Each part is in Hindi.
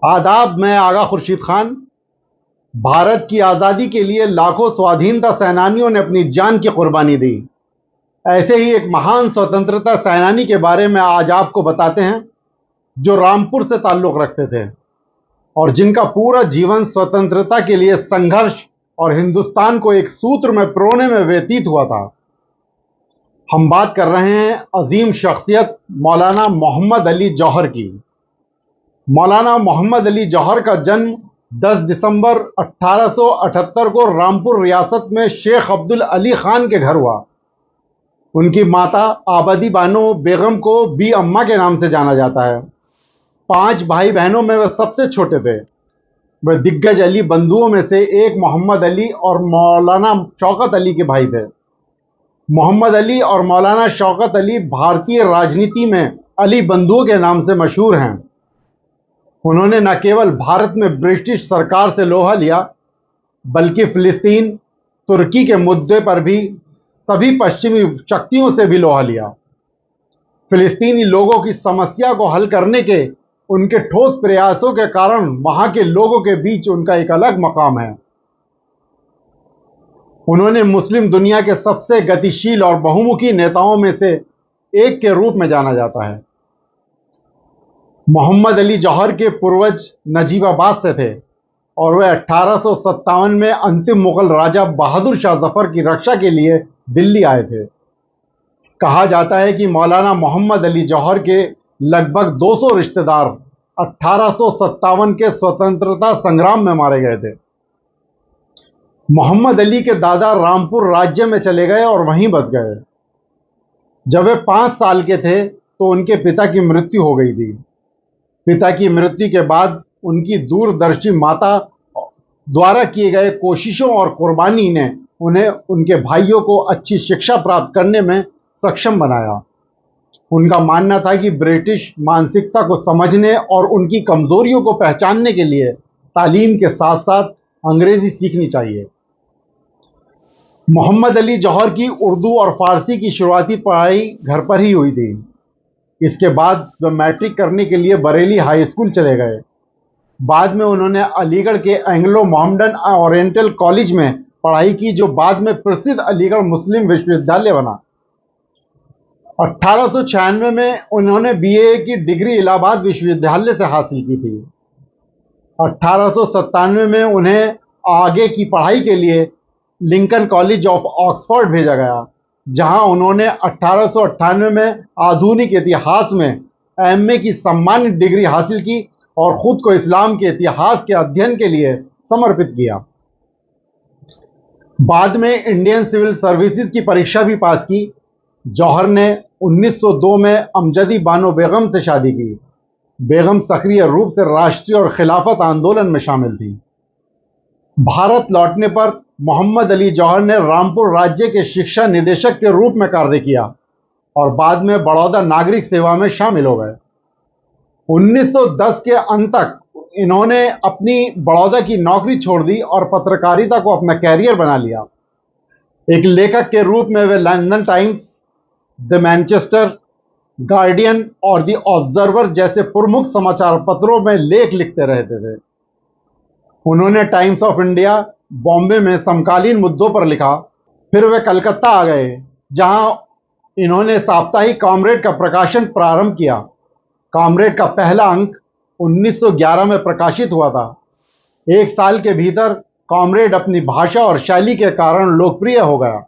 आदाब। मैं आगा खुर्शीद खान। भारत की आज़ादी के लिए लाखों स्वाधीनता सेनानियों ने अपनी जान की कुर्बानी दी। ऐसे ही एक महान स्वतंत्रता सेनानी के बारे में आज आपको बताते हैं, जो रामपुर से ताल्लुक़ रखते थे और जिनका पूरा जीवन स्वतंत्रता के लिए संघर्ष और हिंदुस्तान को एक सूत्र में पिरोने में व्यतीत हुआ था। हम बात कर रहे हैं अजीम शख्सियत मौलाना मोहम्मद अली जौहर की। मौलाना मोहम्मद अली जौहर का जन्म 10 दिसंबर 1878 को रामपुर रियासत में शेख अब्दुल अली खान के घर हुआ। उनकी माता आबादी बानो बेगम को बी अम्मा के नाम से जाना जाता है। 5 भाई बहनों में वह सबसे छोटे थे। वह दिग्गज अली बंधुओं में से एक मोहम्मद अली और मौलाना शौकत अली के भाई थे। मोहम्मद अली और मौलाना शौकत अली भारतीय राजनीति में अली बंधुओं के नाम से मशहूर हैं। उन्होंने न केवल भारत में ब्रिटिश सरकार से लोहा लिया, बल्कि फिलिस्तीन, तुर्की के मुद्दे पर भी सभी पश्चिमी शक्तियों से भी लोहा लिया। फिलिस्तीनी लोगों की समस्या को हल करने के उनके ठोस प्रयासों के कारण वहां के लोगों के बीच उनका एक अलग मकाम है। उन्होंने मुस्लिम दुनिया के सबसे गतिशील और बहुमुखी नेताओं में से एक के रूप में जाना जाता है। मोहम्मद अली जौहर के पूर्वज नजीबाबाद से थे और वे 1857 में अंतिम मुगल राजा बहादुर शाह जफर की रक्षा के लिए दिल्ली आए थे। कहा जाता है कि मौलाना मोहम्मद अली जौहर के लगभग 200 रिश्तेदार 1857 के स्वतंत्रता संग्राम में मारे गए थे। मोहम्मद अली के दादा रामपुर राज्य में चले गए और वहीं बस गए। जब वे 5 साल के थे तो उनके पिता की मृत्यु हो गई थी। पिता की मृत्यु के बाद उनकी दूरदर्शी माता द्वारा किए गए कोशिशों और कुर्बानी ने उन्हें उनके भाइयों को अच्छी शिक्षा प्राप्त करने में सक्षम बनाया। उनका मानना था कि ब्रिटिश मानसिकता को समझने और उनकी कमजोरियों को पहचानने के लिए तालीम के साथ साथ अंग्रेजी सीखनी चाहिए। मोहम्मद अली जौहर की उर्दू और फारसी की शुरुआती पढ़ाई घर पर ही हुई थी। इसके बाद वह मैट्रिक करने के लिए बरेली हाई स्कूल चले गए। बाद में उन्होंने अलीगढ़ के एंग्लो मोहम्मडन ओरिएंटल कॉलेज में पढ़ाई की, जो बाद में प्रसिद्ध अलीगढ़ मुस्लिम विश्वविद्यालय बना। 1896 में उन्होंने बीए की डिग्री इलाहाबाद विश्वविद्यालय से हासिल की थी। 1897 में उन्हें आगे की पढ़ाई के लिए लिंकन कॉलेज ऑफ ऑक्सफोर्ड भेजा गया, जहां उन्होंने 1898 में आधुनिक इतिहास में एमए की सम्मानित डिग्री हासिल की और खुद को इस्लाम के इतिहास के अध्ययन के लिए समर्पित किया। बाद में इंडियन सिविल सर्विसेज की परीक्षा भी पास की। जौहर ने 1902 में अमजदी बानो बेगम से शादी की। बेगम सक्रिय रूप से राष्ट्रीय और खिलाफत आंदोलन में शामिल थी। भारत लौटने पर मोहम्मद अली जौहर ने रामपुर राज्य के शिक्षा निदेशक के रूप में कार्य किया और बाद में बड़ौदा नागरिक सेवा में शामिल हो गए। 1910 के अंत तक इन्होंने अपनी बड़ौदा की नौकरी छोड़ दी और पत्रकारिता को अपना कैरियर बना लिया। एक लेखक के रूप में वे London Times, the Manchester Guardian और द ऑब्जर्वर जैसे प्रमुख समाचार पत्रों में लेख लिखते रहते थे। उन्होंने टाइम्स ऑफ इंडिया, बॉम्बे में समकालीन मुद्दों पर लिखा। फिर वे कलकत्ता आ गए, जहां इन्होंने साप्ताहिक कॉमरेड का प्रकाशन प्रारंभ किया। कॉमरेड का पहला अंक 1911 में प्रकाशित हुआ था। 1 साल के भीतर कॉमरेड अपनी भाषा और शैली के कारण लोकप्रिय हो गया।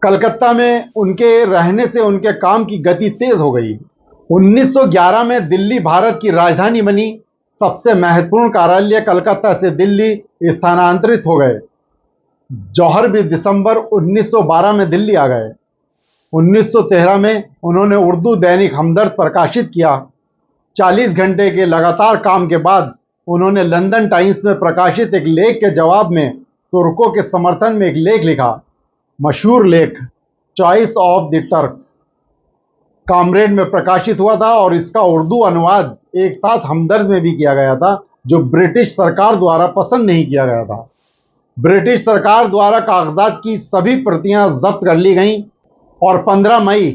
कलकत्ता में उनके रहने से उनके काम की गति तेज हो गई। 1911 में दिल्ली भारत की राजधानी बनी। सबसे महत्वपूर्ण कार्यालय कलकत्ता से दिल्ली स्थानांतरित हो गए। जौहर भी दिसंबर 1912 में दिल्ली आ गए। 1913 में उन्होंने उर्दू दैनिक हमदर्द प्रकाशित किया। 40 घंटे के लगातार काम के बाद उन्होंने लंदन टाइम्स में प्रकाशित एक लेख के जवाब में तुर्कों के समर्थन में एक लेख लिखा। मशहूर लेख choice of the Turks comrade में प्रकाशित हुआ था और इसका उर्दू अनुवाद एक साथ हमदर्द में भी किया गया था, जो ब्रिटिश सरकार द्वारा पसंद नहीं किया गया था। ब्रिटिश सरकार द्वारा कागजात की सभी प्रतियां जब्त कर ली गईं और 15 मई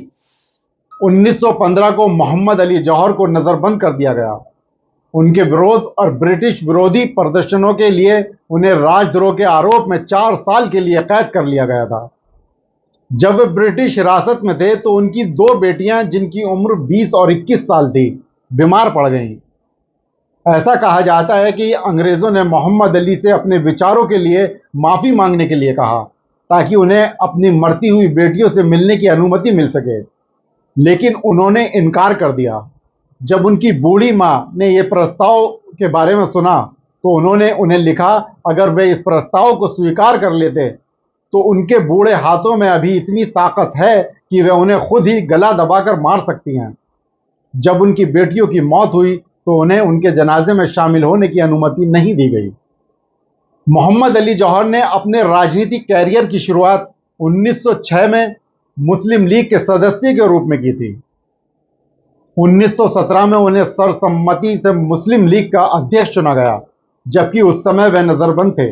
1915 को मोहम्मद अली जौहर को नज़रबंद कर दिया गया। उनके विरोध और ब्रिटिश विरोधी प्रदर्शनों के लिए उन्हें राजद्रोह के आरोप में 4 साल के लिए कैद कर लिया गया था। जब वे ब्रिटिश हिरासत में थे तो उनकी 2 बेटियां जिनकी उम्र 20 और 21 साल थी, बीमार पड़ गईं। ऐसा कहा जाता है कि अंग्रेजों ने मोहम्मद अली से अपने विचारों के लिए माफी मांगने के लिए कहा ताकि उन्हें अपनी मरती हुई बेटियों से मिलने की अनुमति मिल सके, लेकिन उन्होंने इनकार कर दिया। जब उनकी बूढ़ी मां ने यह प्रस्ताव के बारे में सुना तो उन्होंने उन्हें लिखा अगर वे इस प्रस्ताव को स्वीकार कर लेते तो उनके बूढ़े हाथों में अभी इतनी ताकत है कि वे उन्हें खुद ही गला दबाकर मार सकती हैं। जब उनकी बेटियों की मौत हुई तो उन्हें उनके जनाजे में शामिल होने की अनुमति नहीं दी गई। मोहम्मद अली जौहर ने अपने राजनीतिक कैरियर की शुरुआत 1906 में मुस्लिम लीग के सदस्य के रूप में की थी। 1917 में उन्हें सर्वसम्मति से मुस्लिम लीग का अध्यक्ष चुना गया, जबकि उस समय वे नजरबंद थे।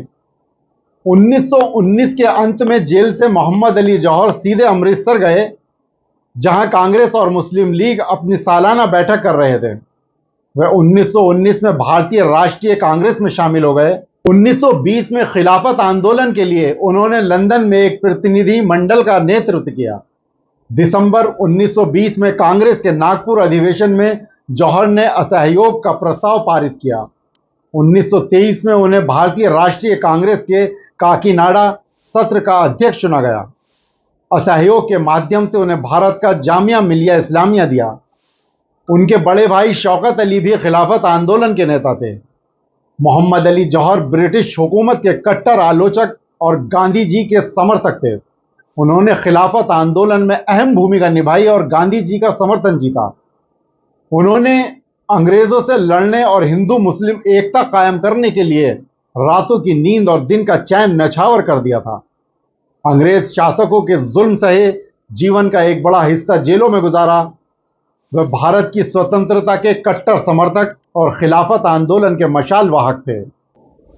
1919 के अंत में जेल से मोहम्मद अली जौहर सीधे अमृतसर गए, जहां कांग्रेस और मुस्लिम लीग अपनी सालाना बैठक कर रहे थे। वे 1919 में भारतीय राष्ट्रीय कांग्रेस में शामिल हो गए। 1920 में खिलाफत आंदोलन के लिए उन्होंने लंदन में एक प्रतिनिधि मंडल का नेतृत्व किया। दिसंबर 1920 में कांग्रेस के नागपुर अधिवेशन में जौहर ने असहयोग का प्रस्ताव पारित किया। 1923 में उन्हें भारतीय राष्ट्रीय कांग्रेस के काकीनाडा सत्र का अध्यक्ष चुना गया। असहयोग के माध्यम से उन्हें भारत का जामिया मिलिया इस्लामिया दिया। उनके बड़े भाई शौकत अली भी खिलाफत आंदोलन के नेता थे। मोहम्मद अली जौहर ब्रिटिश हुकूमत के कट्टर आलोचक और गांधी जी के समर्थक थे। उन्होंने खिलाफत आंदोलन में अहम भूमिका निभाई और गांधी जी का समर्थन जीता। उन्होंने अंग्रेजों से लड़ने और हिंदू मुस्लिम एकता कायम करने के लिए रातों की नींद और दिन का चैन नछावर कर दिया था। अंग्रेज शासकों के जुल्म सहे जीवन का एक बड़ा हिस्सा जेलों में गुजारा। वह भारत की स्वतंत्रता के कट्टर समर्थक और खिलाफत आंदोलन के मशाल वाहक थे।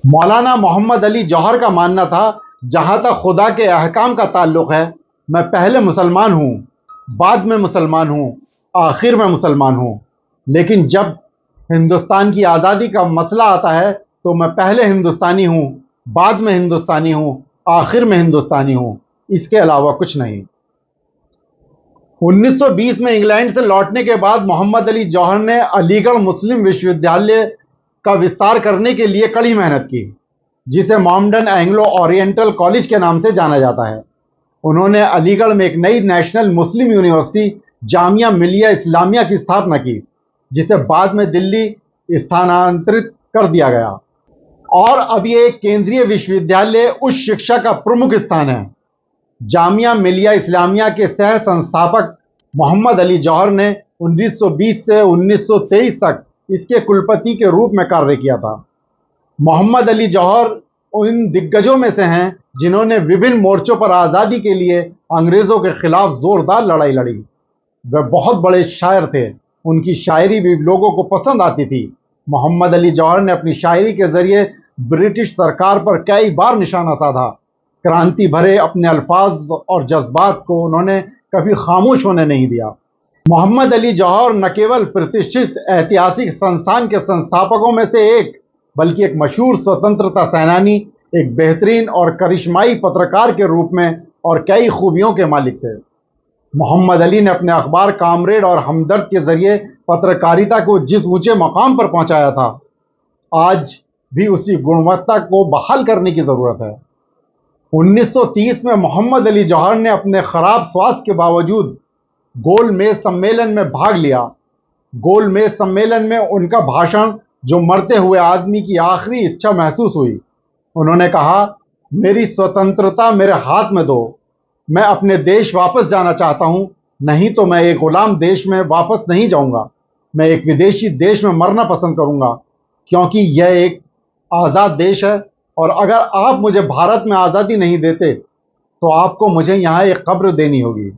मौलाना मोहम्मद अली जौहर का मानना था, जहां तक खुदा के अहकाम का ताल्लुक है, मैं पहले मुसलमान हूं, बाद में मुसलमान हूं, आखिर में मुसलमान हूं। लेकिन जब हिंदुस्तान की आज़ादी का मसला आता है तो मैं पहले हिंदुस्तानी हूं, बाद में हिंदुस्तानी हूं, आखिर में हिंदुस्तानी हूं, इसके अलावा कुछ नहीं। 1920 में इंग्लैंड से लौटने के बाद मोहम्मद अली जौहर ने अलीगढ़ मुस्लिम विश्वविद्यालय का विस्तार करने के लिए कड़ी मेहनत की, जिसे मॉमडन एंग्लो ओरिएंटल कॉलेज के नाम से जाना जाता है। उन्होंने अलीगढ़ में एक नई नेशनल मुस्लिम यूनिवर्सिटी जामिया मिलिया इस्लामिया की स्थापना की, जिसे बाद में दिल्ली स्थानांतरित कर दिया गया और अब ये एक केंद्रीय विश्वविद्यालय उच्च शिक्षा का प्रमुख स्थान है। जामिया मिलिया इस्लामिया के सह संस्थापक मोहम्मद अली जौहर ने 1920 से 1923 तक इसके कुलपति के रूप में कार्य किया था। मोहम्मद अली जौहर उन दिग्गजों में से हैं जिन्होंने विभिन्न मोर्चों पर आज़ादी के लिए अंग्रेज़ों के खिलाफ जोरदार लड़ाई लड़ी। वे बहुत बड़े शायर थे, उनकी शायरी भी लोगों को पसंद आती थी। मोहम्मद अली जौहर ने अपनी शायरी के जरिए ब्रिटिश सरकार पर कई बार निशाना साधा। क्रांति भरे अपने अल्फाज और जज्बात को उन्होंने कभी खामोश होने नहीं दिया। मोहम्मद अली जौहर न केवल प्रतिष्ठित ऐतिहासिक संस्थान के संस्थापकों में से एक, बल्कि एक मशहूर स्वतंत्रता सेनानी, एक बेहतरीन और करिश्माई पत्रकार के रूप में और कई खूबियों के मालिक थे। मोहम्मद अली ने अपने अखबार कामरेड और हमदर्द के जरिए पत्रकारिता को जिस ऊंचे मकाम पर पहुंचाया था, आज भी उसी गुणवत्ता को बहाल करने की जरूरत है। 1930 में मोहम्मद अली जौहर ने अपने खराब स्वास्थ्य के बावजूद गोल मेज सम्मेलन में भाग लिया। गोल मेज सम्मेलन में उनका भाषण जो मरते हुए आदमी की आखिरी इच्छा महसूस हुई। उन्होंने कहा, मेरी स्वतंत्रता मेरे हाथ में दो, मैं अपने देश वापस जाना चाहता हूं, नहीं तो मैं एक गुलाम देश में वापस नहीं जाऊंगा। मैं एक विदेशी देश में मरना पसंद करूंगा, क्योंकि यह एक आज़ाद देश है और अगर आप मुझे भारत में आज़ादी नहीं देते तो आपको मुझे यहाँ एक कब्र देनी होगी।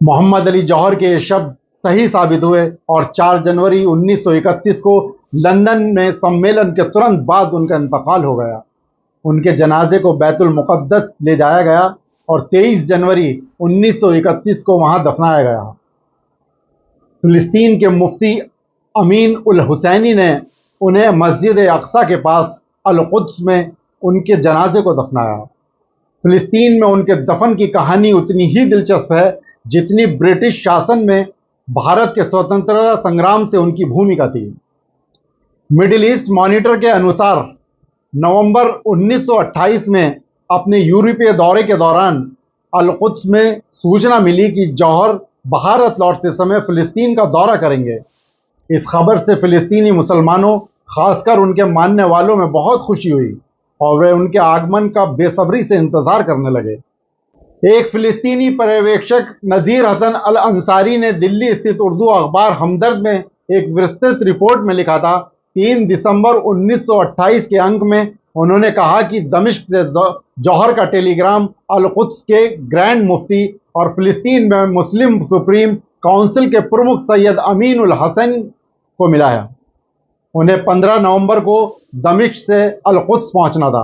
मोहम्मद अली जौहर के ये शब्द सही साबित हुए और 4 जनवरी 1931 को लंदन में सम्मेलन के तुरंत बाद उनका इंतकाल हो गया। उनके जनाजे को बैतुल मुक़द्दस ले जाया गया और 23 जनवरी 1931 को वहां दफनाया गया। फिलिस्तीन के मुफ्ती अमीन उल हुसैनी ने उन्हें मस्जिद अक्सा के पास अल कुद्स में उनके जनाजे को दफनाया। फिलिस्तीन में उनके दफन की कहानी उतनी ही दिलचस्प है जितनी ब्रिटिश शासन में भारत के स्वतंत्रता संग्राम से उनकी भूमिका थी। मिडिल ईस्ट मॉनिटर के अनुसार नवंबर 1928 में अपने यूरोपीय दौरे के दौरान अल कुद्स में सूचना मिली कि जौहर भारत लौटते समय फिलिस्तीन का दौरा करेंगे। इस खबर से फिलिस्तीनी मुसलमानों, खासकर उनके मानने वालों में बहुत खुशी हुई और वे उनके आगमन का बेसब्री से इंतजार करने लगे। एक फिलिस्तीनी पर्यवेक्षक नज़ीर हसन अल अंसारी ने दिल्ली स्थित उर्दू अखबार हमदर्द में एक विस्तृत रिपोर्ट में लिखा था। 3 दिसंबर 1928 के अंक में उन्होंने कहा कि दमिश्क से जौहर का टेलीग्राम अल कुद्स के ग्रैंड मुफ्ती और फिलिस्तीन में मुस्लिम सुप्रीम काउंसिल के प्रमुख सैयद अमीन उल हसन को मिला है। उन्हें 15 नवंबर को दमिश्क से अल कुद्स पहुंचना था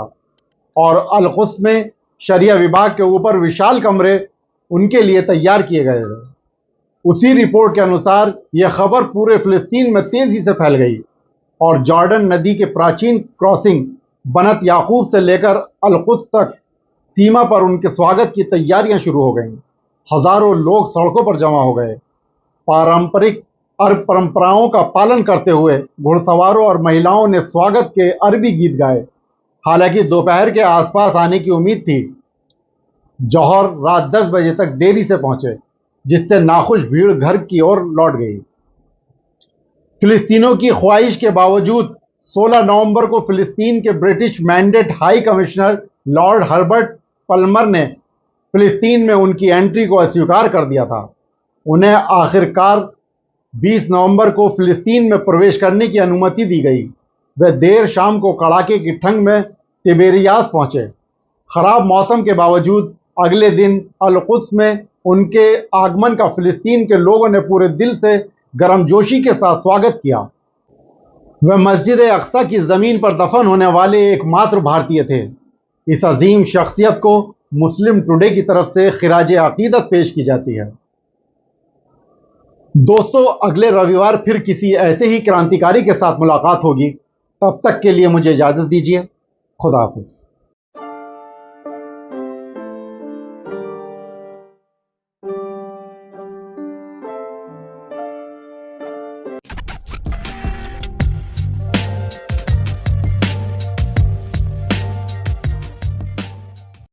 और अल कुद्स में शरिया विभाग के ऊपर विशाल कमरे उनके लिए तैयार किए गए थे। उसी रिपोर्ट के अनुसार यह खबर पूरे फिलिस्तीन में तेजी से फैल गई और जॉर्डन नदी के प्राचीन क्रॉसिंग बनत याकूब से लेकर अल कुद्स तक सीमा पर उनके स्वागत की तैयारियां शुरू हो गईं। हजारों लोग सड़कों पर जमा हो गए। पारंपरिक अरब परंपराओं का पालन करते हुए घुड़सवारों और महिलाओं ने स्वागत के अरबी गीत गाए। हालांकि दोपहर के आसपास आने की उम्मीद थी। जौहर रात 10 बजे तक देरी से पहुंचे, जिससे नाखुश भीड़ घर की ओर लौट गई। फिलिस्तीनियों की ख्वाहिश के बावजूद 16 नवंबर को फिलिस्तीन के British mandate high commissioner Lord Herbert पल्मर ने फिलिस्तीन में उनकी एंट्री को अस्वीकार कर दिया था। उन्हें आखिरकार 20 नवंबर को फिलिस्तीन में प्रवेश करने की अनुमति दी गई। वे देर शाम को कड़ाके की ठंड में तिबेरियास पहुंचे। खराब मौसम के बावजूद अगले दिन अल कुद्स में उनके आगमन का फिलिस्तीन के लोगों ने पूरे दिल से गर्मजोशी के साथ स्वागत किया। वे मस्जिद अक्सा की जमीन पर दफन होने वाले एकमात्र भारतीय थे। इस अजीम शख्सियत को मुस्लिम टुडे की तरफ से खिराज अकीदत पेश की जाती है। दोस्तों, अगले रविवार फिर किसी ऐसे ही क्रांतिकारी के साथ मुलाकात होगी। तब तक के लिए मुझे इजाजत दीजिए। खुदा हाफिज।